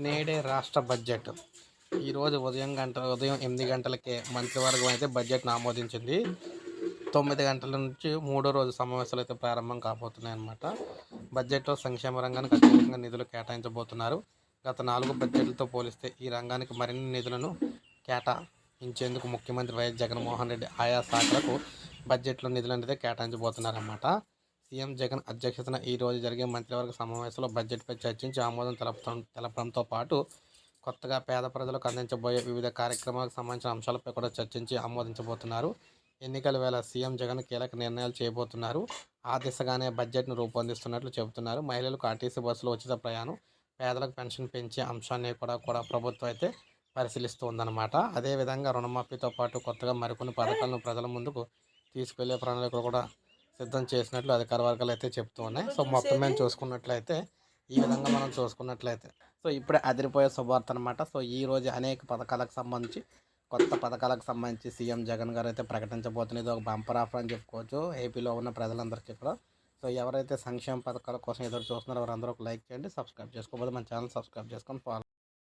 నేడే రాష్ట్ర బడ్జెట్ ఈరోజు ఉదయం 8 గంటలకే మంత్రివర్గం అయితే బడ్జెట్ను ఆమోదించింది. 9 గంటల నుంచి మూడో రోజు సమావేశాలు అయితే ప్రారంభం కాబోతున్నాయి అన్నమాట. బడ్జెట్లో సంక్షేమ రంగానికి అత్యధికంగా నిధులు కేటాయించబోతున్నారు. గత 4 బడ్జెట్లతో పోలిస్తే ఈ రంగానికి మరిన్ని నిధులను కేటాయించేందుకు ముఖ్యమంత్రి వైఎస్ జగన్మోహన్ రెడ్డి ఆయా శాఖలకు బడ్జెట్లో నిధులు అనేది కేటాయించబోతున్నారన్నమాట. సీఎం జగన్ అధ్యక్షతన ఈ రోజు జరిగే మంత్రివర్గ సమావేశంలో బడ్జెట్పై చర్చించి ఆమోదం తెలపడంతో పాటు కొత్తగా పేద ప్రజలకు అందించబోయే వివిధ కార్యక్రమాలకు సంబంధించిన అంశాలపై కూడా చర్చించి ఆమోదించబోతున్నారు. ఎన్నికల వేళ సీఎం జగన్ కీలక నిర్ణయాలు చేయబోతున్నారు. ఆ దిశగానే బడ్జెట్ను రూపొందిస్తున్నట్లు చెబుతున్నారు. మహిళలకు ఆర్టీసీ బస్సులో ఉచిత ప్రయాణం, పేదలకు పెన్షన్ పెంచే అంశాన్ని కూడా ప్రభుత్వం అయితే పరిశీలిస్తుందన్నమాట. అదేవిధంగా రుణమాఫీతో పాటు కొత్తగా మరికొన్ని పథకాలను ప్రజల ముందుకు తీసుకెళ్లే ప్రణాళికలు కూడా సిద్ధం చేసినట్లు అధికార వర్గాలు అయితే చెప్తూ ఉన్నాయి. సో మొత్తం మేము చూసుకున్నట్లయితే ఈ విధంగా మనం చూసుకున్నట్లయితే సో ఇప్పుడే అదిరిపోయే శుభార్త అనమాట. సో ఈ రోజు అనేక పథకాలకు సంబంధించి కొత్త పథకాలకు సంబంధించి సీఎం జగన్ గారు అయితే ప్రకటించబోతున్నది. ఇది ఒక బంపర్ ఆఫర్ అని చెప్పుకోవచ్చు ఏపీలో ఉన్న ప్రజలందరికీ కూడా. సో ఎవరైతే సంక్షేమ పథకాల కోసం ఎదురు చూస్తున్నారో వారందరూ ఒక లైక్ చేయండి, సబ్స్క్రైబ్ చేసుకోకపోతే మన ఛానల్ సబ్స్క్రైబ్ చేసుకొని ఫాలో